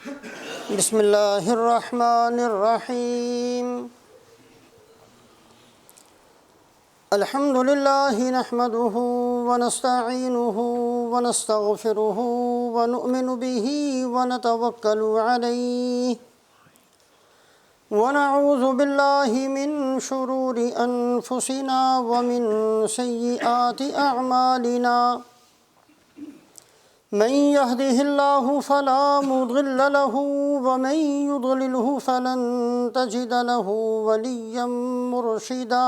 بسم اللہ الرحمن الرحیم الحمد للہ نحمده ونستعینه ونستغفره ونؤمن به ونتوکل علیہ ونعوذ باللہ من شرور انفسنا ومن سیئات اعمالنا من يهده الله فلا مضل له ومن يضلله فلن تجد له وليا مرشدا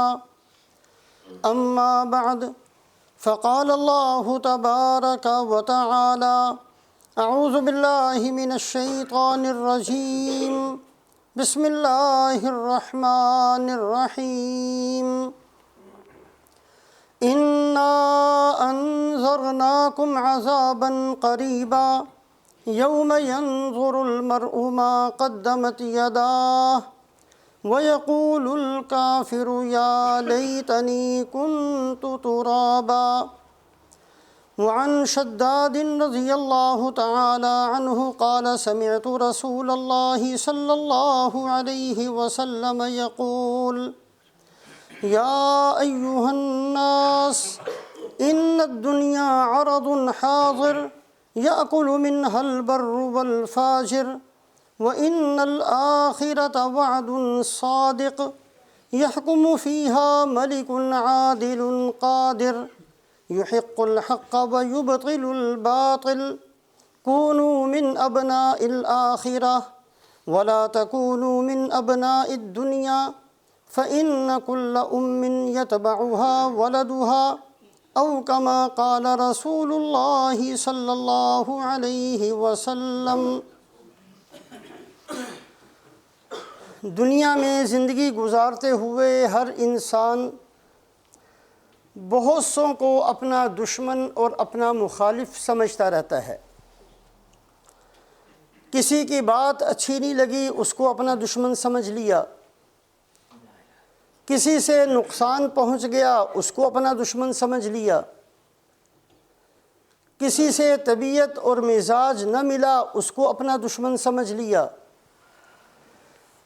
أما بعد فقال الله تبارك وتعالى أعوذ بالله من الشيطان الرجيم بسم الله الرحمن الرحيم إِنَّا أَنذَرْنَاكُمْ عَذَابًا قَرِيبًا يَوْمَ يَنظُرُ الْمَرْءُ مَا قَدَّمَتْ يَدَاهُ وَيَقُولُ الْكَافِرُ يَا لَيْتَنِي كُنتُ تُرَابًا وعن شداد رضي الله تعالى عنه قال سمعت رسول الله صلى الله عليه وسلم يقول يا أيها الناس إن الدنيا عرض حاضر يأكل منها البر والفاجر وإن الآخرة وعد صادق يحكم فيها ملك عادل قادر يحق الحق ويبطل الباطل كونوا من أبناء الآخرة ولا تكونوا من أبناء الدنيا فإن كل أم يتبعها ولدها أو كما قال رسول الله صلى الله عليه وسلم۔ دنیا میں زندگی گزارتے ہوئے ہر انسان بہت سوں کو اپنا دشمن اور اپنا مخالف سمجھتا رہتا ہے۔ کسی کی بات اچھی نہیں لگی، اس کو اپنا دشمن سمجھ لیا۔ کسی سے نقصان پہنچ گیا، اس کو اپنا دشمن سمجھ لیا۔ کسی سے طبیعت اور مزاج نہ ملا، اس کو اپنا دشمن سمجھ لیا۔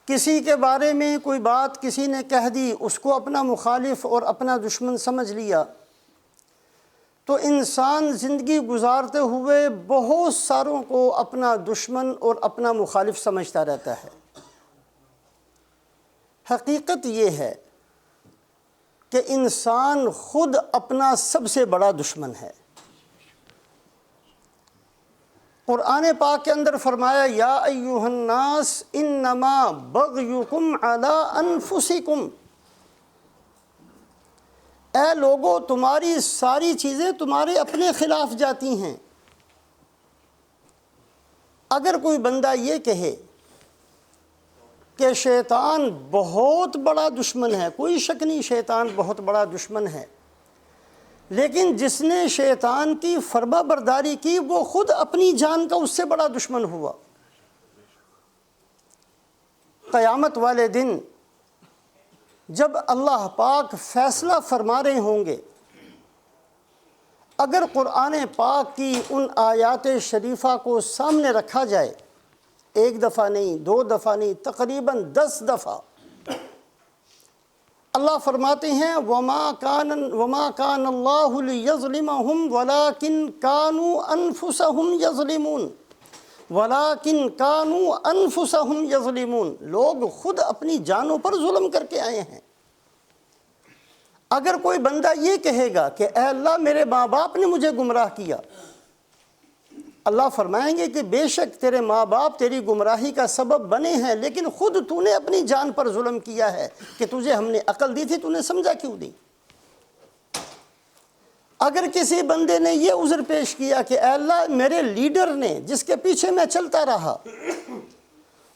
کسی کے بارے میں کوئی بات کسی نے کہہ دی، اس کو اپنا مخالف اور اپنا دشمن سمجھ لیا۔ تو انسان زندگی گزارتے ہوئے بہت ساروں کو اپنا دشمن اور اپنا مخالف سمجھتا رہتا ہے۔ حقیقت یہ ہے کہ انسان خود اپنا سب سے بڑا دشمن ہے۔ قرآن پاک کے اندر فرمایا یا ایھا الناس انما بغیکم علی انفسکم، اے لوگو تمہاری ساری چیزیں تمہارے اپنے خلاف جاتی ہیں۔ اگر کوئی بندہ یہ کہے کہ شیطان بہت بڑا دشمن ہے، کوئی شک نہیں شیطان بہت بڑا دشمن ہے، لیکن جس نے شیطان کی فرما برداری کی وہ خود اپنی جان کا اس سے بڑا دشمن ہوا۔ قیامت والے دن جب اللہ پاک فیصلہ فرما رہے ہوں گے، اگر قرآن پاک کی ان آیات شریفہ کو سامنے رکھا جائے، ایک دفعہ نہیں، دو دفعہ نہیں، تقریباً 10 دفعہ، اللہ فرماتے ہیں وَمَا كَانَ اللَّهُ لِيَظْلِمَهُمْ وَلَكِنْ كَانُوا أَنفُسَهُمْ يَظْلِمُونَ وَلَكِنْ كَانُوا أَنفُسَهُمْ يَظْلِمُونَ، لوگ خود اپنی جانوں پر ظلم کر کے آئے ہیں۔ اگر کوئی بندہ یہ کہے گا کہ اے اللہ میرے ماں باپ نے مجھے گمراہ کیا، اللہ فرمائیں گے کہ بے شک تیرے ماں باپ تیری گمراہی کا سبب بنے ہیں، لیکن خود تو نے اپنی جان پر ظلم کیا ہے کہ تجھے ہم نے عقل دی تھی، تو نے سمجھا کیوں دی۔ اگر کسی بندے نے یہ عذر پیش کیا کہ اے اللہ میرے لیڈر نے جس کے پیچھے میں چلتا رہا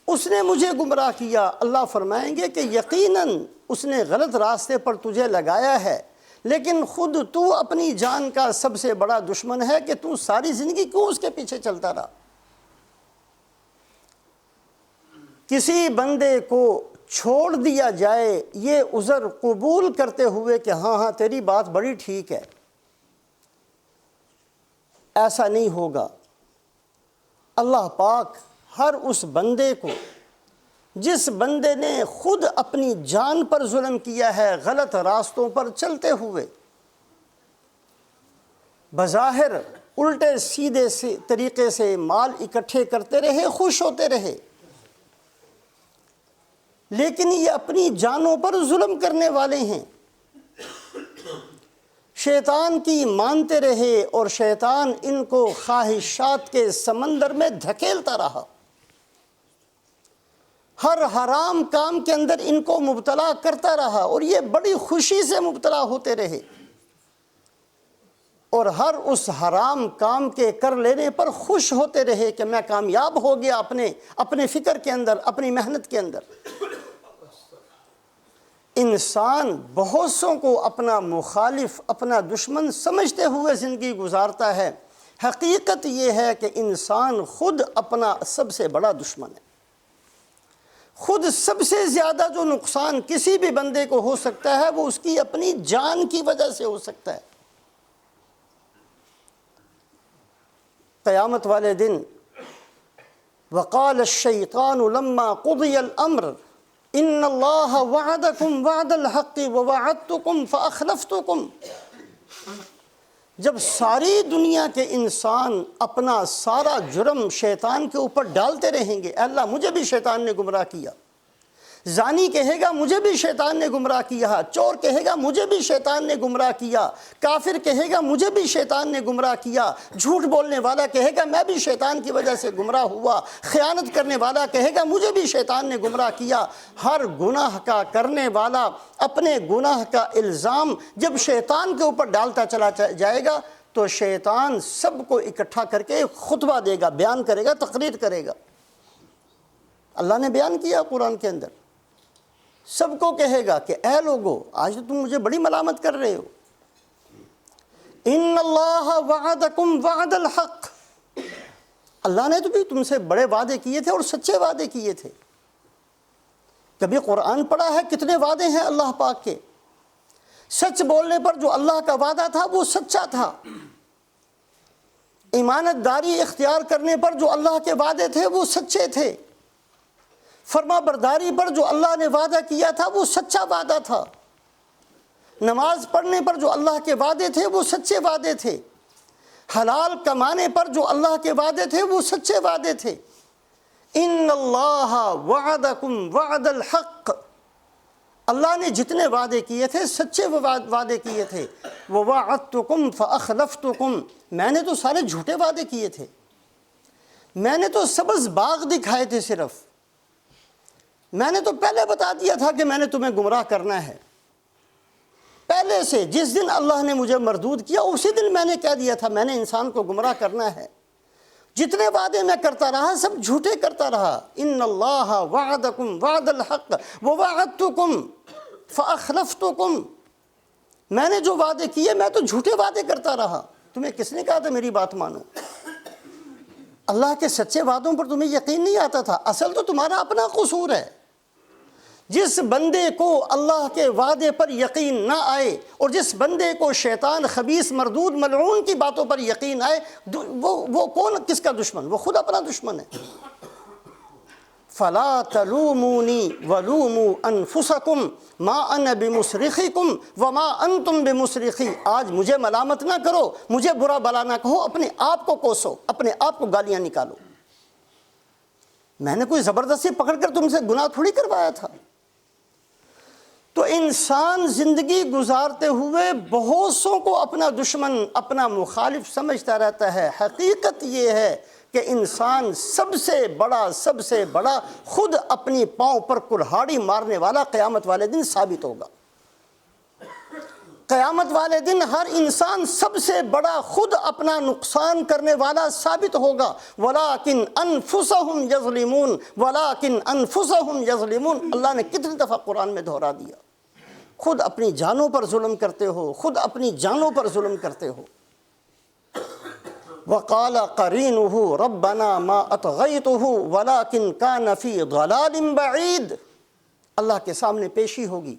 اس نے مجھے گمراہ کیا، اللہ فرمائیں گے کہ یقیناً اس نے غلط راستے پر تجھے لگایا ہے، لیکن خود تو اپنی جان کا سب سے بڑا دشمن ہے کہ تو ساری زندگی کیوں اس کے پیچھے چلتا رہا۔ کسی بندے کو چھوڑ دیا جائے یہ عذر قبول کرتے ہوئے کہ ہاں ہاں تیری بات بڑی ٹھیک ہے، ایسا نہیں ہوگا۔ اللہ پاک ہر اس بندے کو جس بندے نے خود اپنی جان پر ظلم کیا ہے، غلط راستوں پر چلتے ہوئے، بظاہر الٹے سیدھے سے طریقے سے مال اکٹھے کرتے رہے، خوش ہوتے رہے، لیکن یہ اپنی جانوں پر ظلم کرنے والے ہیں۔ شیطان کی مانتے رہے اور شیطان ان کو خواہشات کے سمندر میں دھکیلتا رہا، ہر حرام کام کے اندر ان کو مبتلا کرتا رہا، اور یہ بڑی خوشی سے مبتلا ہوتے رہے، اور ہر اس حرام کام کے کر لینے پر خوش ہوتے رہے کہ میں کامیاب ہو گیا اپنے فکر کے اندر، اپنی محنت کے اندر۔ انسان بہت سوں کو اپنا مخالف، اپنا دشمن سمجھتے ہوئے زندگی گزارتا ہے۔ حقیقت یہ ہے کہ انسان خود اپنا سب سے بڑا دشمن ہے۔ خود سب سے زیادہ جو نقصان کسی بھی بندے کو ہو سکتا ہے وہ اس کی اپنی جان کی وجہ سے ہو سکتا ہے۔ قیامت والے دن وقال الشیطان لما قضی الامر ان اللہ وعدکم وعد الحق ووعدتکم فاخلفتکم، جب ساری دنیا کے انسان اپنا سارا جرم شیطان کے اوپر ڈالتے رہیں گے، اے اللہ مجھے بھی شیطان نے گمراہ کیا، زانی کہے گا مجھے بھی شیطان نے گمراہ کیا، چور کہے گا مجھے بھی شیطان نے گمراہ کیا، کافر کہے گا مجھے بھی شیطان نے گمراہ کیا، جھوٹ بولنے والا کہے گا میں بھی شیطان کی وجہ سے گمراہ ہوا، خیانت کرنے والا کہے گا مجھے بھی شیطان نے گمراہ کیا۔ ہر گناہ کا کرنے والا اپنے گناہ کا الزام جب شیطان کے اوپر ڈالتا چلا جائے گا تو شیطان سب کو اکٹھا کر کے خطبہ دے گا، بیان کرے گا، تقریر کرے گا۔ اللہ نے بیان کیا قرآن کے اندر، سب کو کہے گا کہ اے لوگو آج تو تم مجھے بڑی ملامت کر رہے ہو، ان اللہ وعدکم وعد الحق، اللہ نے تو بھی تم سے بڑے وعدے کیے تھے اور سچے وعدے کیے تھے۔ کبھی قرآن پڑھا ہے کتنے وعدے ہیں اللہ پاک کے؟ سچ بولنے پر جو اللہ کا وعدہ تھا وہ سچا تھا، ایمانت داری اختیار کرنے پر جو اللہ کے وعدے تھے وہ سچے تھے، فرما برداری پر جو اللہ نے وعدہ کیا تھا وہ سچا وعدہ تھا، نماز پڑھنے پر جو اللہ کے وعدے تھے وہ سچے وعدے تھے، حلال کمانے پر جو اللہ کے وعدے تھے وہ سچے وعدے تھے۔ ان اللہ وعدکم وعد الحق، اللہ نے جتنے وعدے کیے تھے سچے وعدے کیے تھے۔ ووعدتکم فاخلفتکم، میں نے تو سارے جھوٹے وعدے کیے تھے، میں نے تو سبز باغ دکھائے تھے، صرف میں نے تو پہلے بتا دیا تھا کہ میں نے تمہیں گمراہ کرنا ہے، پہلے سے جس دن اللہ نے مجھے مردود کیا اسی دن میں نے کہہ دیا تھا میں نے انسان کو گمراہ کرنا ہے۔ جتنے وعدے میں کرتا رہا سب جھوٹے کرتا رہا۔ ان اللہ وعدکم وعد الحق ووعدتکم فاخلفتکم، میں نے جو وعدے کیے میں تو جھوٹے وعدے کرتا رہا، تمہیں کس نے کہا تھا میری بات مانو؟ اللہ کے سچے وعدوں پر تمہیں یقین نہیں آتا تھا، اصل تو تمہارا اپنا قصور ہے۔ جس بندے کو اللہ کے وعدے پر یقین نہ آئے اور جس بندے کو شیطان خبیث مردود ملعون کی باتوں پر یقین آئے، وہ کون کس کا دشمن؟ وہ خود اپنا دشمن ہے۔ فَلَا تَلُومُونِي وَلُومُوا أَنفُسَكُمْ مَا أَنَا بِمُصْرِخِكُمْ وَمَا أَنْتُمْ بِمُصْرِخِي، آج مجھے ملامت نہ کرو، مجھے برا بلا نہ کہو، اپنے آپ کو کوسو، اپنے آپ کو گالیاں نکالو، میں نے کوئی زبردستی پکڑ کر تم سے گناہ تھوڑی کروایا تھا۔ تو انسان زندگی گزارتے ہوئے بہت سوں کو اپنا دشمن، اپنا مخالف سمجھتا رہتا ہے۔ حقیقت یہ ہے کہ انسان سب سے بڑا خود اپنی پاؤں پر کلہاڑی مارنے والا قیامت والے دن ثابت ہوگا۔ قیامت والے دن ہر انسان سب سے بڑا خود اپنا نقصان کرنے والا ثابت ہوگا۔ وَلَٰكِنْ أَنفُسَهُمْ يَظْلِمُونَ وَلَٰكِنْ أَنفُسَهُمْ يَظْلِمُونَ، اللہ نے کتنی دفعہ قرآن میں دہرا دیا، خود اپنی جانوں پر ظلم کرتے ہو، خود اپنی جانوں پر ظلم کرتے ہو۔ وَقَالَ قَرِينُهُ رَبَّنَا مَا أَطْغَيْتُهُ وَلَٰكِنْ كَانَ فِي ضَلَالٍ بَعِيدٍ، اللہ کے سامنے پیشی ہوگی۔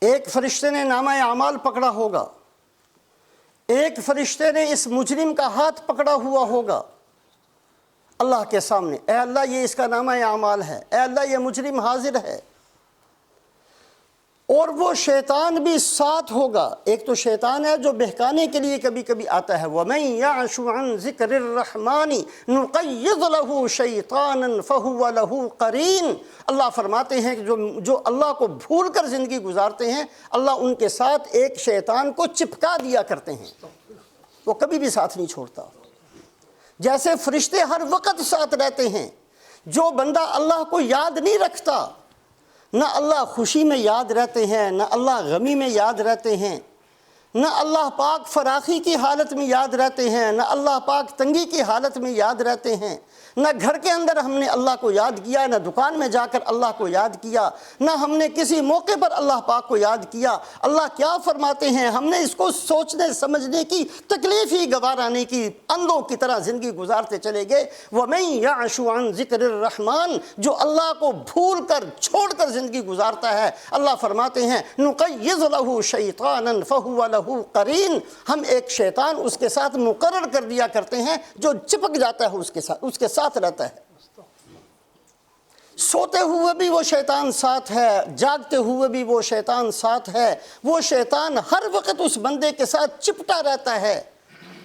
ایک فرشتے نے نامہ اعمال پکڑا ہوگا، ایک فرشتے نے اس مجرم کا ہاتھ پکڑا ہوا ہوگا، اللہ کے سامنے، اے اللہ یہ اس کا نامہ اعمال ہے، اے اللہ یہ مجرم حاضر ہے، اور وہ شیطان بھی ساتھ ہوگا۔ ایک تو شیطان ہے جو بہکانے کے لیے کبھی کبھی آتا ہے، وَمَن يَعْشُ عَن ذِكْرِ الرَّحْمَنِ نُقَيِّضْ لَهُ شَيْطَانًا فَهُوَ لَهُ قَرِينٌ۔ اللہ فرماتے ہیں کہ جو اللہ کو بھول کر زندگی گزارتے ہیں، اللہ ان کے ساتھ ایک شیطان کو چپکا دیا کرتے ہیں، وہ کبھی بھی ساتھ نہیں چھوڑتا۔ جیسے فرشتے ہر وقت ساتھ رہتے ہیں، جو بندہ اللہ کو یاد نہیں رکھتا، نہ اللہ خوشی میں یاد رہتے ہیں، نہ اللہ غمی میں یاد رہتے ہیں، نہ اللہ پاک فراخی کی حالت میں یاد رہتے ہیں، نہ اللہ پاک تنگی کی حالت میں یاد رہتے ہیں، نہ گھر کے اندر ہم نے اللہ کو یاد کیا، نہ دکان میں جا کر اللہ کو یاد کیا، نہ ہم نے کسی موقع پر اللہ پاک کو یاد کیا۔ اللہ کیا فرماتے ہیں، ہم نے اس کو سوچنے سمجھنے کی تکلیف ہی گوارا نہیں کی، اندھوں کی طرح زندگی گزارتے چلے گئے۔ وَمَن يَعْشُ عَن ذِكْرِ الرَّحْمَنِ، جو اللہ کو بھول کر چھوڑ کر زندگی گزارتا ہے، اللہ فرماتے ہیں نُقَيِّضْ لَهُ شَيْطَانًا فَهُوَ لَهُ قَرِينٌ، ہم ایک شیطان اس کے ساتھ مقرر کر دیا کرتے ہیں جو چپک جاتا ہے اس کے ساتھ رہتا ہے۔ سوتے ہوئے بھی وہ شیطان ساتھ ہے، جاگتے ہوئے بھی وہ شیطان ساتھ ہے، وہ شیطان ہر وقت اس بندے کے ساتھ چپٹا رہتا ہے۔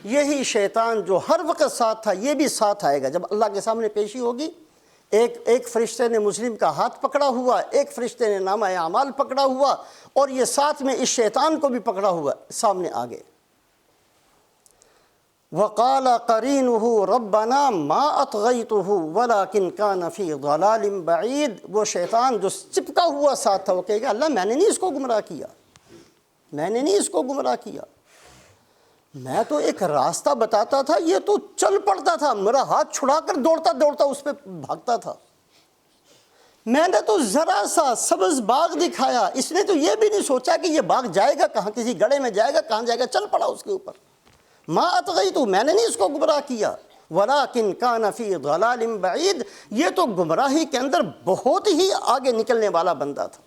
یہی شیطان جو ہر وقت ساتھ تھا یہ بھی ساتھ آئے گا جب اللہ کے سامنے پیشی ہوگی۔ ایک فرشتے نے مجرم کا ہاتھ پکڑا ہوا، ایک فرشتے نے نامہ اعمال پکڑا ہوا، اور یہ ساتھ میں اس شیطان کو بھی پکڑا ہوا سامنے آگے۔ وَقَالَ قَرِينُهُ رَبَّنَا مَا أَطْغَيْتُهُ وَلَكِنْ كَانَ فِي ضَلَالٍ بَعِيدٍ، وہ شیطان جو چپکا ہوا ساتھ تھا وہ کہے گا اللہ میں نے نہیں اس کو گمراہ کیا، میں نے نہیں اس کو گمراہ کیا، میں تو ایک راستہ بتاتا تھا، یہ تو چل پڑتا تھا، میرا ہاتھ چھڑا کر دوڑتا دوڑتا اس پہ بھاگتا تھا، میں نے تو ذرا سا سبز باغ دکھایا، اس نے تو یہ بھی نہیں سوچا کہ یہ باغ جائے گا کہاں، کسی گڑھے میں جائے گا، کہاں جائے گا، چل پڑا اس کے اوپر۔ ما اطغیتہ، میں نے نہیں اس کو گمراہ کیا، ولیکن کان فی ضلال بعید، یہ تو گمراہی کے اندر بہت ہی آگے نکلنے والا بندہ تھا۔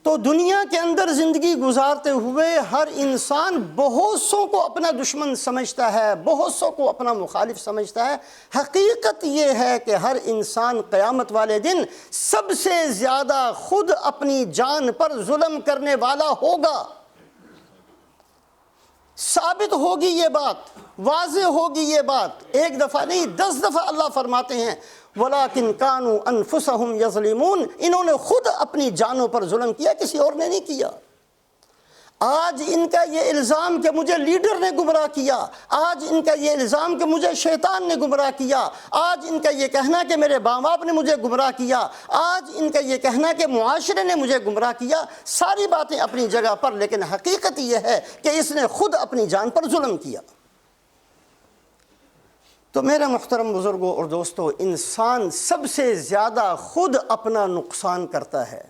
تو دنیا کے اندر زندگی گزارتے ہوئے ہر انسان بہت سو کو اپنا دشمن سمجھتا ہے، بہت سو کو اپنا مخالف سمجھتا ہے۔ حقیقت یہ ہے کہ ہر انسان قیامت والے دن سب سے زیادہ خود اپنی جان پر ظلم کرنے والا ہوگا۔ ثابت ہوگی یہ بات، واضح ہوگی یہ بات، ایک دفعہ نہیں 10 دفعہ اللہ فرماتے ہیں وَلَكِنْ كَانُوا أَنفُسَهُمْ يَظْلِمُونَ، انہوں نے خود اپنی جانوں پر ظلم کیا، کسی اور نے نہیں کیا۔ آج ان کا یہ الزام کہ مجھے لیڈر نے گمراہ کیا، آج ان کا یہ الزام کہ مجھے شیطان نے گمراہ کیا، آج ان کا یہ کہنا کہ میرے باپ باپ نے مجھے گمراہ کیا، آج ان کا یہ کہنا کہ معاشرے نے مجھے گمراہ کیا، ساری باتیں اپنی جگہ پر، لیکن حقیقت یہ ہے کہ اس نے خود اپنی جان پر ظلم کیا۔ تو میرے محترم بزرگوں اور دوستو، انسان سب سے زیادہ خود اپنا نقصان کرتا ہے،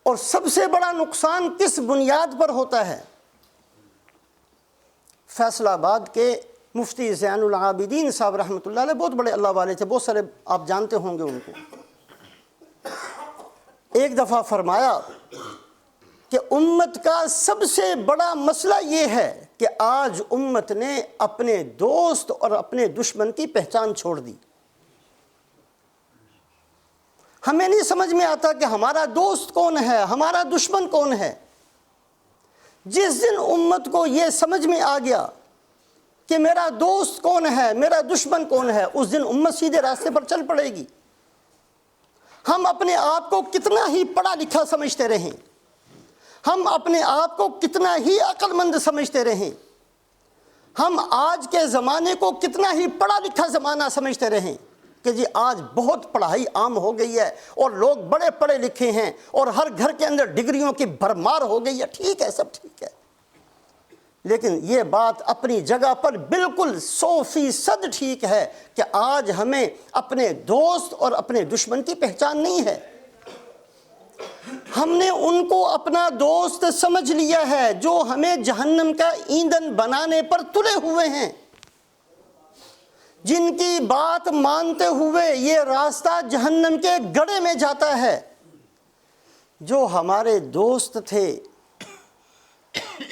اور سب سے بڑا نقصان کس بنیاد پر ہوتا ہے؟ فیصل آباد کے مفتی زین العابدین صاحب رحمۃ اللہ علیہ بہت بڑے اللہ والے تھے، بہت سارے آپ جانتے ہوں گے ان کو۔ ایک دفعہ فرمایا کہ امت کا سب سے بڑا مسئلہ یہ ہے کہ آج امت نے اپنے دوست اور اپنے دشمن کی پہچان چھوڑ دی۔ ہمیں نہیں سمجھ میں آتا کہ ہمارا دوست کون ہے، ہمارا دشمن کون ہے۔ جس دن امت کو یہ سمجھ میں آ گیا کہ میرا دوست کون ہے، میرا دشمن کون ہے، اس دن امت سیدھے راستے پر چل پڑے گی۔ ہم اپنے آپ کو کتنا ہی پڑھا لکھا سمجھتے رہیں، ہم اپنے آپ کو کتنا ہی عقل مند سمجھتے رہیں، ہم آج کے زمانے کو کتنا ہی پڑھا لکھا زمانہ سمجھتے رہیں کہ جی آج بہت پڑھائی عام ہو گئی ہے اور لوگ بڑے پڑھے لکھے ہیں اور ہر گھر کے اندر ڈگریوں کی بھرمار ہو گئی ہے، ٹھیک ہے، سب ٹھیک ہے، لیکن یہ بات اپنی جگہ پر بالکل 100% ٹھیک ہے کہ آج ہمیں اپنے دوست اور اپنے دشمن کی پہچان نہیں ہے۔ ہم نے ان کو اپنا دوست سمجھ لیا ہے جو ہمیں جہنم کا ایندھن بنانے پر تلے ہوئے ہیں، جن کی بات مانتے ہوئے یہ راستہ جہنم کے گڑھے میں جاتا ہے۔ جو ہمارے دوست تھے،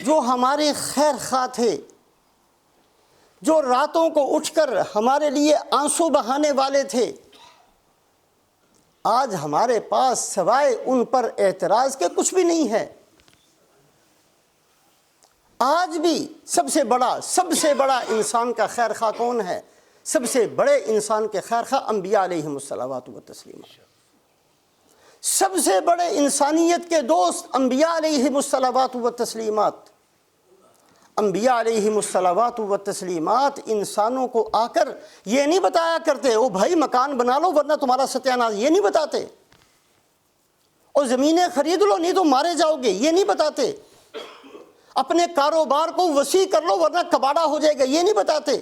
جو ہمارے خیر خواہ تھے، جو راتوں کو اٹھ کر ہمارے لیے آنسو بہانے والے تھے، آج ہمارے پاس سوائے ان پر اعتراض کے کچھ بھی نہیں ہے۔ آج بھی سب سے بڑا انسان کا خیر خواہ کون ہے؟ سب سے بڑے انسان کے خیر خواہ انبیاء علیہم الصلوات و تسلیمات۔ سب سے بڑے انسانیت کے دوست انبیاء علیہم الصلوات و تسلیمات۔ انبیاء علیہم الصلوات و تسلیمات انسانوں کو آ کر یہ نہیں بتایا کرتے او بھائی مکان بنا لو ورنہ تمہارا ستیہ ناش، یہ نہیں بتاتے۔ اور زمینیں خرید لو نہیں تو مارے جاؤ گے، یہ نہیں بتاتے۔ اپنے کاروبار کو وسیع کر لو ورنہ کباڑہ ہو جائے گا، یہ نہیں بتاتے۔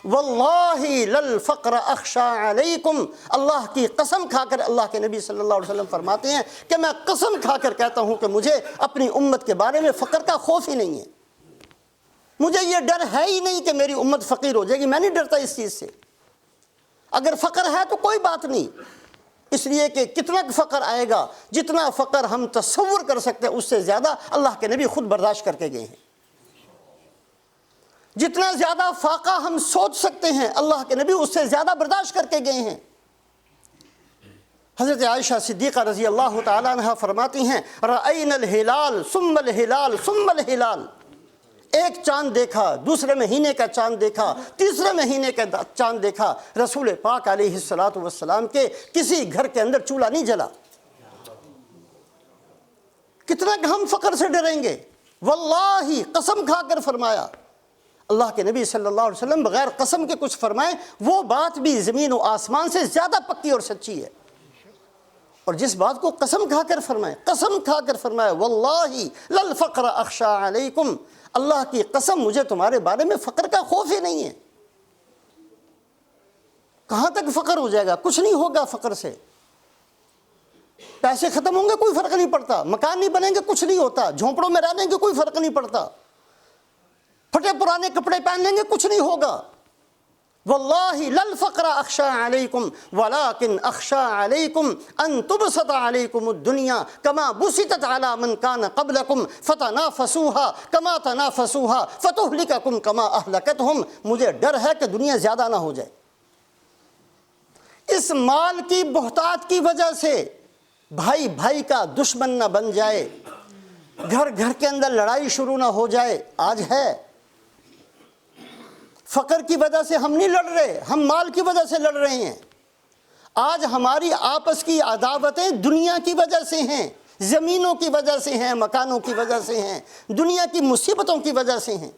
واللہ للفقر اخشى علیکم، اللہ کی قسم کھا کر اللہ کے نبی صلی اللہ علیہ وسلم فرماتے ہیں کہ میں قسم کھا کر کہتا ہوں کہ مجھے اپنی امت کے بارے میں فقر کا خوف ہی نہیں ہے۔ مجھے یہ ڈر ہے ہی نہیں کہ میری امت فقیر ہو جائے گی، میں نہیں ڈرتا اس چیز سے۔ اگر فقر ہے تو کوئی بات نہیں، اس لیے کہ کتنا فقر آئے گا، جتنا فقر ہم تصور کر سکتے ہیں اس سے زیادہ اللہ کے نبی خود برداشت کر کے گئے ہیں۔ جتنا زیادہ فاقہ ہم سوچ سکتے ہیں اللہ کے نبی اس سے زیادہ برداشت کر کے گئے ہیں۔ حضرت عائشہ صدیقہ رضی اللہ تعالیٰ عنہ فرماتی ہیں رأینا الہلال ثم الہلال ثم الہلال، ایک چاند دیکھا، دوسرے مہینے کا چاند دیکھا، تیسرے مہینے کا چاند دیکھا، رسول پاک علیہ الصلوۃ والسلام کے کسی گھر کے اندر چولہا نہیں جلا۔ کتنا کہ ہم فقر سے ڈریں گے، واللہ قسم کھا کر فرمایا۔ اللہ کے نبی صلی اللہ علیہ وسلم بغیر قسم کے کچھ فرمائیں وہ بات بھی زمین و آسمان سے زیادہ پکی اور سچی ہے، اور جس بات کو قسم کھا کر فرمائے، قسم کھا کر فرمائے واللہ للفقر اخشى علیکم، اللہ کی قسم مجھے تمہارے بارے میں فقر کا خوف ہی نہیں ہے۔ کہاں تک فقر ہو جائے گا؟ کچھ نہیں ہوگا فقر سے۔ پیسے ختم ہوں گے کوئی فرق نہیں پڑتا، مکان نہیں بنیں گے کچھ نہیں ہوتا، جھونپڑوں میں رہنے کے کوئی فرق نہیں پڑتا، پھٹے پرانے کپڑے پہن لیں گے کچھ نہیں ہوگا۔ واللہ للفقر اخشى علیکم ولکن اخشى علیکم ان تبسط علیکم الدنیا کما بسطت علی من کان قبلکم فتنافسوها کما تنافسوها فتہلککم کما اہلکتہم، مجھے ڈر ہے کہ دنیا زیادہ نہ ہو جائے، اس مال کی بہتات کی وجہ سے بھائی بھائی کا دشمن نہ بن جائے، گھر گھر کے اندر لڑائی شروع نہ ہو جائے۔ آج ہے فقر کی وجہ سے ہم نہیں لڑ رہے، ہم مال کی وجہ سے لڑ رہے ہیں۔ آج ہماری آپس کی عداوتیں دنیا کی وجہ سے ہیں، زمینوں کی وجہ سے ہیں، مکانوں کی وجہ سے ہیں، دنیا کی مصیبتوں کی وجہ سے ہیں۔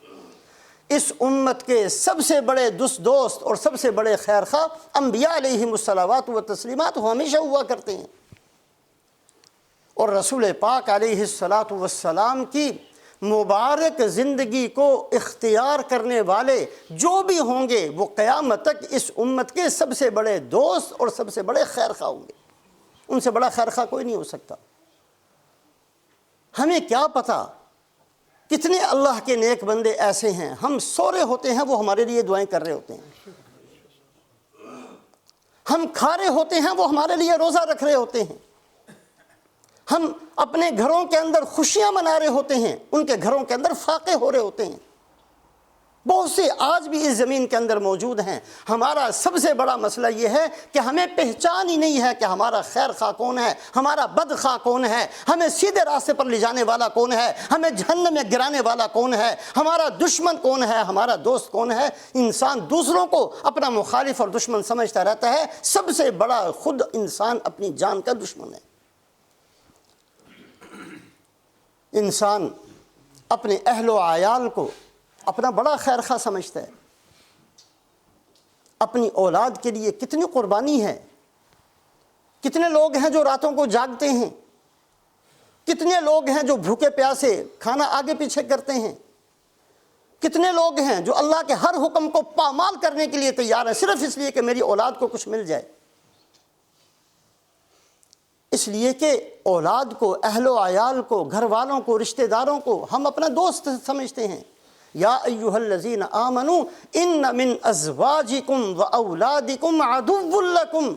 اس امت کے سب سے بڑے دوست اور سب سے بڑے خیر خواہ انبیاء علیہم الصلوات و تسلیمات وہ ہمیشہ ہوا کرتے ہیں، اور رسول پاک علیہ الصلوۃ والسلام کی مبارک زندگی کو اختیار کرنے والے جو بھی ہوں گے وہ قیامت تک اس امت کے سب سے بڑے دوست اور سب سے بڑے خیر خواہ ہوں گے، ان سے بڑا خیر خواہ کوئی نہیں ہو سکتا۔ ہمیں کیا پتہ کتنے اللہ کے نیک بندے ایسے ہیں، ہم سو رہے ہوتے ہیں وہ ہمارے لیے دعائیں کر رہے ہوتے ہیں، ہم کھا رہے ہوتے ہیں وہ ہمارے لیے روزہ رکھ رہے ہوتے ہیں، ہم اپنے گھروں کے اندر خوشیاں منا رہے ہوتے ہیں، ان کے گھروں کے اندر فاقے ہو رہے ہوتے ہیں۔ بہت سے آج بھی اس زمین کے اندر موجود ہیں۔ ہمارا سب سے بڑا مسئلہ یہ ہے کہ ہمیں پہچان ہی نہیں ہے کہ ہمارا خیر خواہ کون ہے، ہمارا بد خواہ کون ہے، ہمیں سیدھے راستے پر لے جانے والا کون ہے، ہمیں جہنم میں گرانے والا کون ہے، ہمارا دشمن کون ہے، ہمارا دوست کون ہے۔ انسان دوسروں کو اپنا مخالف اور دشمن سمجھتا رہتا ہے، سب سے بڑا خود انسان اپنی جان کا دشمن ہے۔ انسان اپنے اہل و عیال کو اپنا بڑا خیر خواہ سمجھتا ہے، اپنی اولاد کے لیے کتنی قربانی ہے۔ کتنے لوگ ہیں جو راتوں کو جاگتے ہیں، کتنے لوگ ہیں جو بھوکے پیاسے کھانا آگے پیچھے کرتے ہیں، کتنے لوگ ہیں جو اللہ کے ہر حکم کو پامال کرنے کے لیے تیار ہیں صرف اس لیے کہ میری اولاد کو کچھ مل جائے۔ اس لیے کہ اولاد کو، اہل و عیال کو، گھر والوں کو، رشتہ داروں کو ہم اپنا دوست سمجھتے ہیں۔ یا ایھا الذین آمنوا ان من ازواجکم و اولادکم عدو لکم،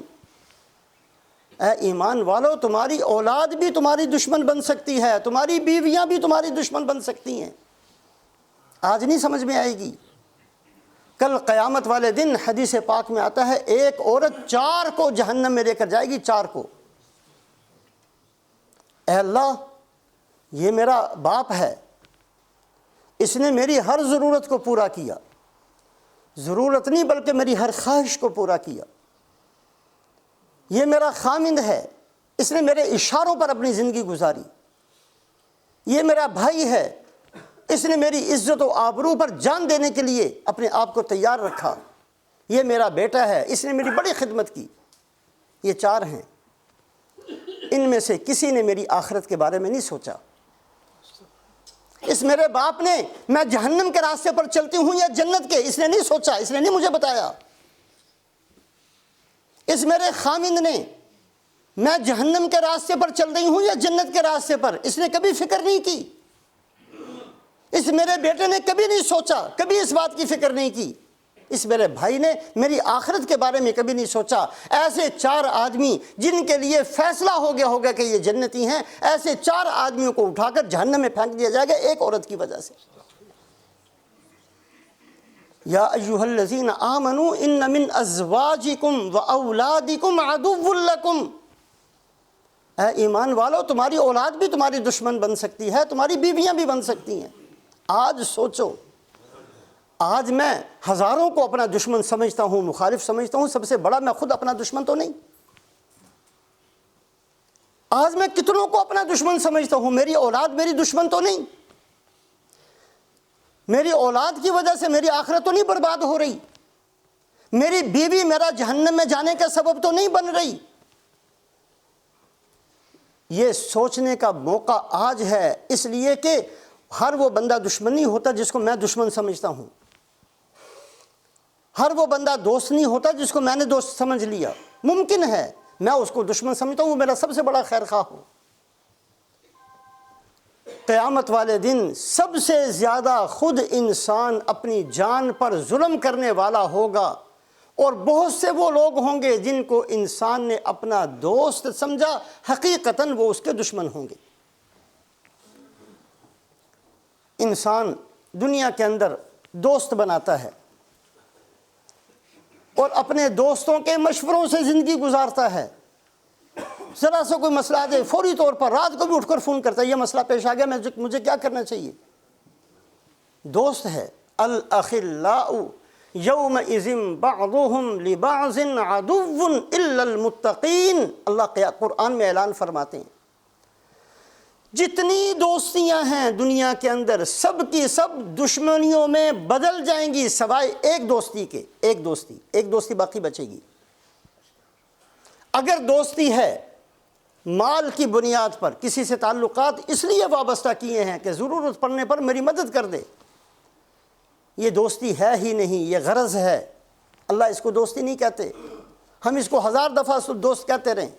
اے ایمان والو تمہاری اولاد بھی تمہاری دشمن بن سکتی ہے، تمہاری بیویاں بھی تمہاری دشمن بن سکتی ہیں۔ آج نہیں سمجھ میں آئے گی، کل قیامت والے دن حدیث پاک میں آتا ہے ایک عورت 4 کو جہنم میں لے کر جائے گی، 4 کو۔ اے اللہ، یہ میرا باپ ہے، اس نے میری ہر ضرورت کو پورا کیا، ضرورت نہیں بلکہ میری ہر خواہش کو پورا کیا۔ یہ میرا خامند ہے، اس نے میرے اشاروں پر اپنی زندگی گزاری۔ یہ میرا بھائی ہے، اس نے میری عزت و آبرو پر جان دینے کے لیے اپنے آپ کو تیار رکھا۔ یہ میرا بیٹا ہے، اس نے میری بڑی خدمت کی۔ یہ 4 ہیں، ان میں سے کسی نے میری آخرت کے بارے میں نہیں سوچا۔ اس میرے باپ نے میں جہنم کے راستے پر چلتی ہوں یا جنت کے، اس نے نہیں سوچا، اس نے نہیں مجھے بتایا۔ اس میرے خامند نے میں جہنم کے راستے پر چل رہی ہوں یا جنت کے راستے پر، اس نے کبھی فکر نہیں کی۔ اس میرے بیٹے نے کبھی نہیں سوچا، کبھی اس بات کی فکر نہیں کی۔ اس میرے بھائی نے میری آخرت کے بارے میں کبھی نہیں سوچا۔ ایسے 4 آدمی جن کے لیے فیصلہ ہو گیا ہوگا کہ یہ جنتی ہیں، ایسے 4 آدمیوں کو اٹھا کر جہنم میں پھینک دیا جائے گا ایک عورت کی وجہ سے۔ یا ایھا الذین آمنوا ان من ازواجکم واولادکم عدو لکم، اے ایمان والو، تمہاری اولاد بھی تمہاری دشمن بن سکتی ہے، تمہاری بیویاں بھی بن سکتی ہیں۔ آج سوچو، آج میں ہزاروں کو اپنا دشمن سمجھتا ہوں، مخالف سمجھتا ہوں، سب سے بڑا میں خود اپنا دشمن تو نہیں۔ آج میں کتنوں کو اپنا دشمن سمجھتا ہوں، میری اولاد میری دشمن تو نہیں۔ میری اولاد کی وجہ سے میری آخرت تو نہیں برباد ہو رہی، میری بیوی میرا جہنم میں جانے کا سبب تو نہیں بن رہی۔ یہ سوچنے کا موقع آج ہے، اس لیے کہ ہر وہ بندہ دشمن نہیں ہوتا جس کو میں دشمن سمجھتا ہوں، ہر وہ بندہ دوست نہیں ہوتا جس کو میں نے دوست سمجھ لیا۔ ممکن ہے میں اس کو دشمن سمجھتا ہوں، وہ میرا سب سے بڑا خیر خواہ ہو۔ قیامت والے دن سب سے زیادہ خود انسان اپنی جان پر ظلم کرنے والا ہوگا، اور بہت سے وہ لوگ ہوں گے جن کو انسان نے اپنا دوست سمجھا، حقیقتاً وہ اس کے دشمن ہوں گے۔ انسان دنیا کے اندر دوست بناتا ہے اور اپنے دوستوں کے مشوروں سے زندگی گزارتا ہے۔ ذرا سا کوئی مسئلہ آ جائے فوری طور پر رات کو بھی اٹھ کر فون کرتا ہے، یہ مسئلہ پیش آ گیا، مجھے کیا کرنا چاہیے۔ دوست ہے۔ الاخلاء یومئذ بعضهم لبعض عدو الا المتقین، اللہ قرآن میں اعلان فرماتے ہیں جتنی دوستیاں ہیں دنیا کے اندر سب کی سب دشمنیوں میں بدل جائیں گی سوائے ایک دوستی کے۔ ایک دوستی باقی بچے گی۔ اگر دوستی ہے مال کی بنیاد پر، کسی سے تعلقات اس لیے وابستہ کیے ہیں کہ ضرورت پڑنے پر میری مدد کر دے، یہ دوستی ہے ہی نہیں، یہ غرض ہے۔ اللہ اس کو دوستی نہیں کہتے، ہم اس کو 1000 دفعہ دوست کہتے رہیں۔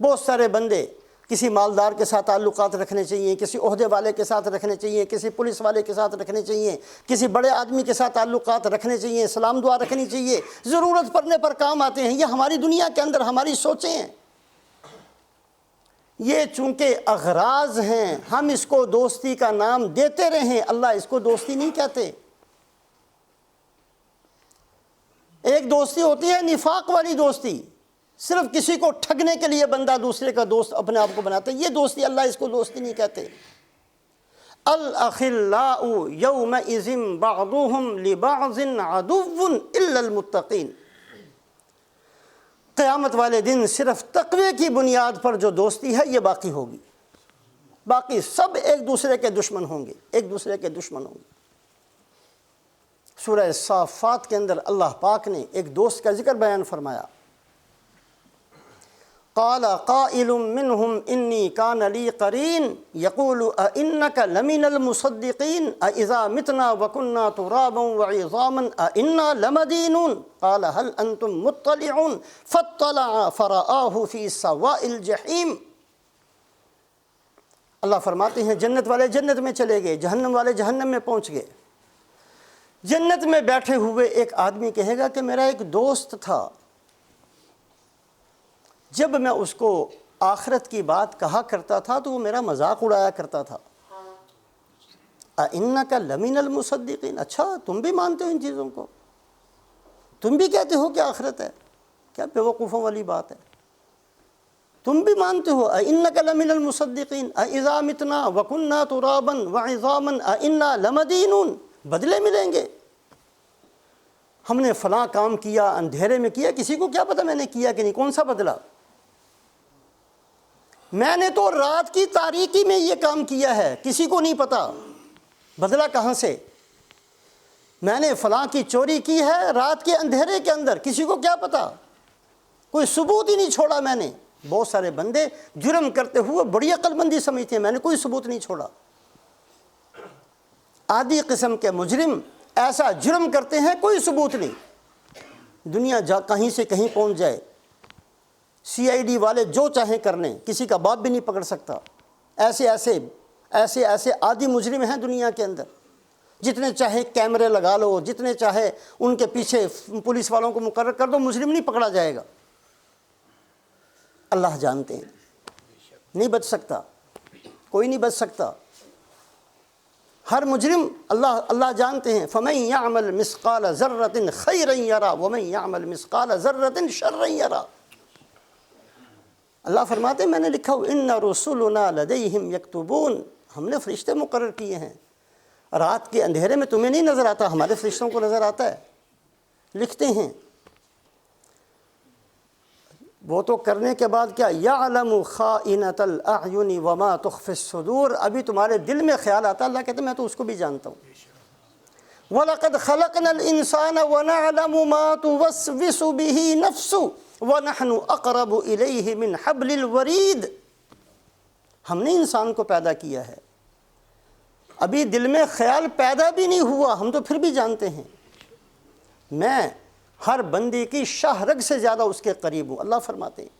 بہت سارے بندے کسی مالدار کے ساتھ تعلقات رکھنے چاہیے، کسی عہدے والے کے ساتھ رکھنے چاہیے، کسی پولیس والے کے ساتھ رکھنے چاہیے، کسی بڑے آدمی کے ساتھ تعلقات رکھنے چاہیے، سلام دعا رکھنی چاہیے، ضرورت پڑنے پر کام آتے ہیں۔ یہ ہماری دنیا کے اندر ہماری سوچیں ہیں، یہ چونکہ اغراض ہیں، ہم اس کو دوستی کا نام دیتے رہیں، اللہ اس کو دوستی نہیں کہتے۔ ایک دوستی ہوتی ہے نفاق والی دوستی، صرف کسی کو ٹھگنے کے لیے بندہ دوسرے کا دوست اپنے آپ کو بناتا ہے، یہ دوستی اللہ اس کو دوستی نہیں کہتے۔ الاخلاء یومئذ بعضهم لبعض عدو الا المتقین، قیامت والے دن صرف تقوی کی بنیاد پر جو دوستی ہے یہ باقی ہوگی، باقی سب ایک دوسرے کے دشمن ہوں گے، ایک دوسرے کے دشمن ہوں گے۔ سورہ صافات کے اندر اللہ پاک نے ایک دوست کا ذکر بیان فرمایا، قال قائل منهم انی کان لی قرین یقول ائنک لمن المصدقین اذا متنا وکنا ترابا وعظاما ائنا لمدینون قال هل انتم مطلعون فاطلع فرآہ فی سواء الجحیم۔ اللہ فرماتے ہیں جنت والے جنت میں چلے گئے، جہنم والے جہنم میں پہنچ گئے۔ جنت میں بیٹھے ہوئے ایک آدمی کہے گا کہ میرا ایک دوست تھا، جب میں اس کو آخرت کی بات کہا کرتا تھا تو وہ میرا مذاق اڑایا کرتا تھا۔ اِنَّکَ لَمِنَ الْمُصَدِّقِينَ، اچھا تم بھی مانتے ہو ان چیزوں کو، تم بھی کہتے ہو کہ آخرت ہے؟ کیا بیوقوفوں والی بات ہے، تم بھی مانتے ہو اِنَّکَ لَمِنَ الْمُصَدِّقِينَ اَإِذَا مِتْنَا وَكُنَّا تُرَابًا وَعِظَامًا أَإِنَّا لَمَدِينُونَ، بدلے ملیں گے، ہم نے فلاں کام کیا، اندھیرے میں کیا، کسی کو کیا پتہ میں نے کیا کہ نہیں، کون سا بدلہ، میں نے تو رات کی تاریکی میں یہ کام کیا ہے، کسی کو نہیں پتہ، بدلہ کہاں سے، میں نے فلاں کی چوری کی ہے رات کے اندھیرے کے اندر، کسی کو کیا پتہ، کوئی ثبوت ہی نہیں چھوڑا میں نے۔ بہت سارے بندے جرم کرتے ہوئے بڑی عقل مندی سمجھتے ہیں، میں نے کوئی ثبوت نہیں چھوڑا۔ آدھی قسم کے مجرم ایسا جرم کرتے ہیں کوئی ثبوت نہیں، دنیا کہیں سے کہیں پہنچ جائے، CID والے جو چاہیں کر لیں، کسی کا باپ بھی نہیں پکڑ سکتا، ایسے آدھی مجرم ہیں دنیا کے اندر، جتنے چاہے کیمرے لگا لو، جتنے چاہے ان کے پیچھے پولیس والوں کو مقرر کر دو، مجرم نہیں پکڑا جائے گا۔ اللہ جانتے ہیں، نہیں بچ سکتا، کوئی نہیں بچ سکتا، ہر مجرم اللہ جانتے ہیں۔ فَمَن يَعْمَلْ مِثْقَالَ ذَرَّةٍ خَيْرًا يَرَى وَمَن يَعْمَلْ مِثْقَالَ ذَرَّةٍ شَرًّا يَرَى۔ اللہ فرماتے ہیں میں نے لکھا ہو اِنَّ رُسُلُنَا لَدَيْهِمْ يَكْتُبُونَ، ہم نے فرشتے مقرر کیے ہیں، رات کے اندھیرے میں تمہیں نہیں نظر آتا، ہمارے فرشتوں کو نظر آتا ہے، لکھتے ہیں۔ وہ تو کرنے کے بعد کیا، یعلم خائنۃ الاعین وما تخفی الصدور، ابھی تمہارے دل میں خیال آتا، اللہ کہتے ہیں میں تو اس کو بھی جانتا ہوں۔ وَلَقَدْ خَلَقْنَا الْإِنسَانَ وَنَعْلَمُ مَا تُوَسْوِسُ بِهِ نَفْسُهُ وَنَحْنُ أَقْرَبُ إِلَيْهِ مِنْ حَبْلِ الْوَرِيدِ، ہم نے انسان کو پیدا کیا ہے، ابھی دل میں خیال پیدا بھی نہیں ہوا، ہم تو پھر بھی جانتے ہیں میں ہر بندے کی شاہ رگ سے زیادہ اس کے قریب ہوں، اللہ فرماتے ہیں۔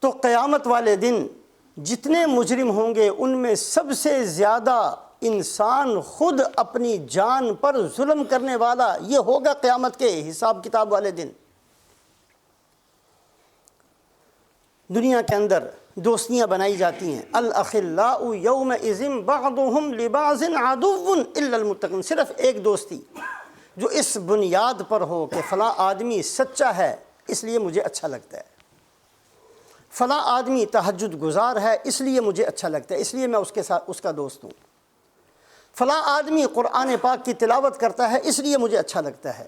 تو قیامت والے دن جتنے مجرم ہوں گے ان میں سب سے زیادہ انسان خود اپنی جان پر ظلم کرنے والا یہ ہوگا قیامت کے حساب کتاب والے دن۔ دنیا کے اندر دوستیاں بنائی جاتی ہیں، الاخلاء یومئذ بعضهم لبعض عدو الا المتقین، صرف ایک دوستی جو اس بنیاد پر ہو کہ فلاں آدمی سچا ہے اس لیے مجھے اچھا لگتا ہے، فلاں آدمی تہجد گزار ہے اس لیے مجھے اچھا لگتا ہے، اس لیے میں اس کے ساتھ اس کا دوست ہوں، فلاں آدمی قرآن پاک کی تلاوت کرتا ہے اس لیے مجھے اچھا لگتا ہے،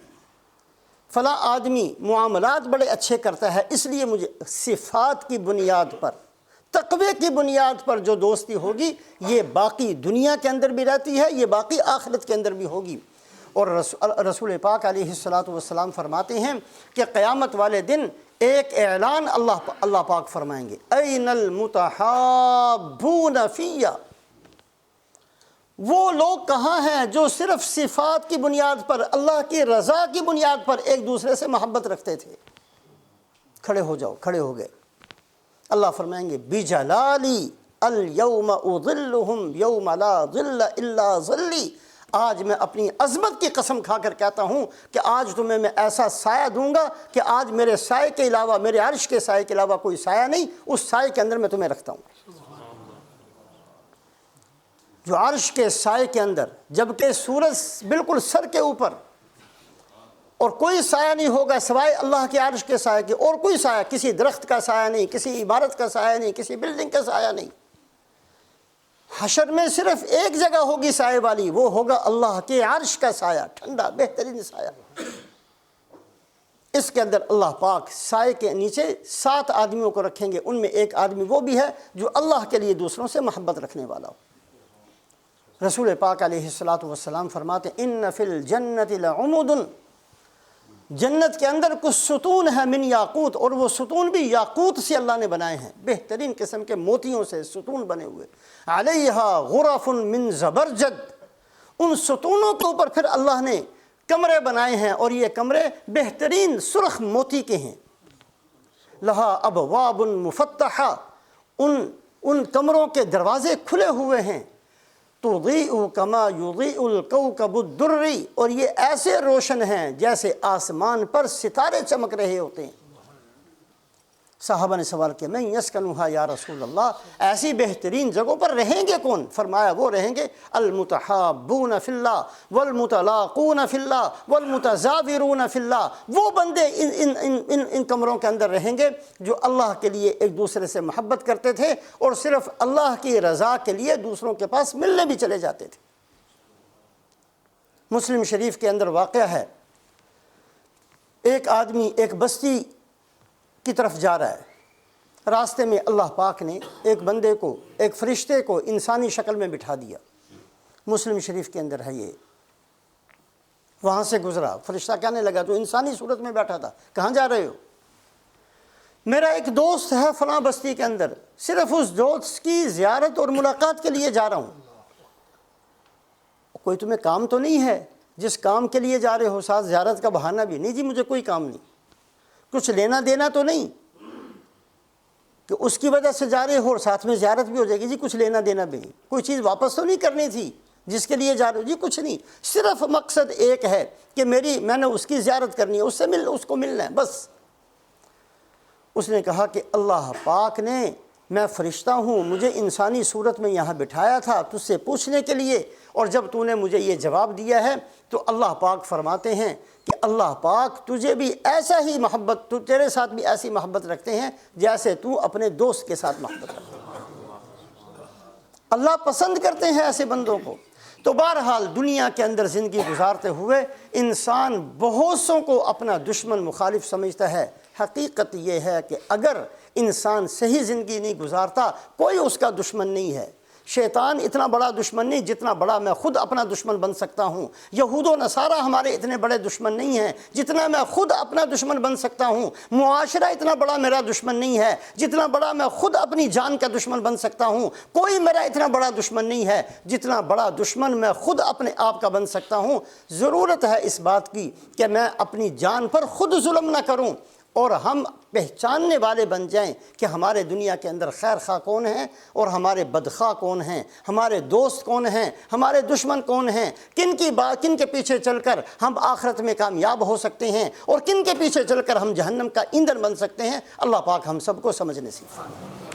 فلاں آدمی معاملات بڑے اچھے کرتا ہے اس لیے مجھے۔ صفات کی بنیاد پر، تقوی کی بنیاد پر جو دوستی ہوگی یہ باقی دنیا کے اندر بھی رہتی ہے، یہ باقی آخرت کے اندر بھی ہوگی۔ اور رسول پاک علیہ السلام فرماتے ہیں کہ قیامت والے دن ایک اعلان اللہ پاک فرمائیں گے، این المتحابون فی، وہ لوگ کہاں ہیں جو صرف صفات کی بنیاد پر، اللہ کی رضا کی بنیاد پر ایک دوسرے سے محبت رکھتے تھے؟ کھڑے ہو جاؤ، کھڑے ہو گئے، اللہ فرمائیں گے بجلالی الیوم اظلہم یوم لا ظل الا ظلی، آج میں اپنی عظمت کی قسم کھا کر کہتا ہوں کہ آج تمہیں میں ایسا سایہ دوں گا کہ آج میرے سائے کے علاوہ، میرے عرش کے سائے کے علاوہ کوئی سایہ نہیں، اس سائے کے اندر میں تمہیں رکھتا ہوں، جو عرش کے سائے کے اندر، جبکہ سورج بالکل سر کے اوپر، اور کوئی سایہ نہیں ہوگا سوائے اللہ کے عرش کے سایہ کے، اور کوئی سایہ، کسی درخت کا سایہ نہیں، کسی عمارت کا سایہ نہیں، کسی بلڈنگ کا سایہ نہیں، حشر میں صرف ایک جگہ ہوگی سائے والی، وہ ہوگا اللہ کے عرش کا سایہ، ٹھنڈا بہترین سایہ۔ اس کے اندر اللہ پاک سائے کے نیچے 7 آدمیوں کو رکھیں گے، ان میں ایک آدمی وہ بھی ہے جو اللہ کے لیے دوسروں سے محبت رکھنے والا ہو۔ رسول پاک علیہ السلام فرماتے ہیں ان فی الجنت لعمد، جنت کے اندر کچھ ستون ہیں من یاقوت، اور وہ ستون بھی یاقوت سے اللہ نے بنائے ہیں، بہترین قسم کے موتیوں سے ستون بنے ہوئے، علیہا غرف من زبرجد، ان ستونوں کے اوپر پھر اللہ نے کمرے بنائے ہیں، اور یہ کمرے بہترین سرخ موتی کے ہیں، لہا ابواب مفتحہ، ان کمروں کے دروازے کھلے ہوئے ہیں، تضیء کما یضیء الکوکب الدری، اور یہ ایسے روشن ہیں جیسے آسمان پر ستارے چمک رہے ہوتے ہیں۔ صحابہ نے سوال کیا میں یسکنھا یا رسول اللہ، ایسی بہترین جگہوں پر رہیں گے کون؟ فرمایا وہ رہیں گے المتحابون فی اللہ والمتلاقون فی اللہ والمتزاورون فی اللہ، وہ بندے ان کمروں کے اندر رہیں گے جو اللہ کے لیے ایک دوسرے سے محبت کرتے تھے اور صرف اللہ کی رضا کے لیے دوسروں کے پاس ملنے بھی چلے جاتے تھے۔ مسلم شریف کے اندر واقعہ ہے، ایک آدمی ایک بستی کی طرف جا رہا ہے، راستے میں اللہ پاک نے ایک بندے کو، ایک فرشتے کو انسانی شکل میں بٹھا دیا۔ مسلم شریف کے اندر ہے یہ، وہاں سے گزرا، فرشتہ کہنے لگا تو انسانی صورت میں بیٹھا تھا، کہاں جا رہے ہو؟ میرا ایک دوست ہے فلاں بستی کے اندر، صرف اس دوست کی زیارت اور ملاقات کے لیے جا رہا ہوں۔ کوئی تمہیں کام تو نہیں ہے جس کام کے لیے جا رہے ہو ساتھ زیارت کا بہانہ بھی؟ نہیں جی مجھے کوئی کام نہیں۔ کچھ لینا دینا تو نہیں کہ اس کی وجہ سے جا رہے ہو اور ساتھ میں زیارت بھی ہو جائے گی؟ جی کچھ لینا دینا بھی نہیں۔ کوئی چیز واپس تو نہیں کرنی تھی جس کے لیے جا رہے ہو؟ جی کچھ نہیں، صرف مقصد ایک ہے کہ میں نے اس کی زیارت کرنی ہے، اس کو ملنا ہے بس۔ اس نے کہا کہ اللہ پاک نے، میں فرشتہ ہوں، مجھے انسانی صورت میں یہاں بٹھایا تھا تجھ سے پوچھنے کے لیے، اور جب تو نے مجھے یہ جواب دیا ہے تو اللہ پاک فرماتے ہیں کہ اللہ پاک تجھے بھی ایسا ہی محبت، تیرے ساتھ بھی ایسی محبت رکھتے ہیں جیسے تو اپنے دوست کے ساتھ محبت رکھتے ہیں۔ اللہ پسند کرتے ہیں ایسے بندوں کو۔ تو بہرحال دنیا کے اندر زندگی گزارتے ہوئے انسان بہت سوں کو اپنا دشمن مخالف سمجھتا ہے۔ حقیقت یہ ہے کہ اگر انسان صحیح زندگی نہیں گزارتا کوئی اس کا دشمن نہیں ہے۔ شیطان اتنا بڑا دشمن نہیں جتنا بڑا میں خود اپنا دشمن بن سکتا ہوں۔ یہود و نصارہ ہمارے اتنے بڑے دشمن نہیں ہیں جتنا میں خود اپنا دشمن بن سکتا ہوں۔ معاشرہ اتنا بڑا میرا دشمن نہیں ہے جتنا بڑا میں خود اپنی جان کا دشمن بن سکتا ہوں۔ کوئی میرا اتنا بڑا دشمن نہیں ہے جتنا بڑا دشمن میں خود اپنے آپ کا بن سکتا ہوں۔ ضرورت ہے اس بات کی کہ میں اپنی جان پر خود ظلم نہ کروں اور ہم پہچاننے والے بن جائیں کہ ہمارے دنیا کے اندر خیر خواہ کون ہیں اور ہمارے بدخواہ کون ہیں، ہمارے دوست کون ہیں، ہمارے دشمن کون ہیں، کن کے پیچھے چل کر ہم آخرت میں کامیاب ہو سکتے ہیں اور کن کے پیچھے چل کر ہم جہنم کا ایندھن بن سکتے ہیں۔ اللہ پاک ہم سب کو سمجھ نصیب فرمائے۔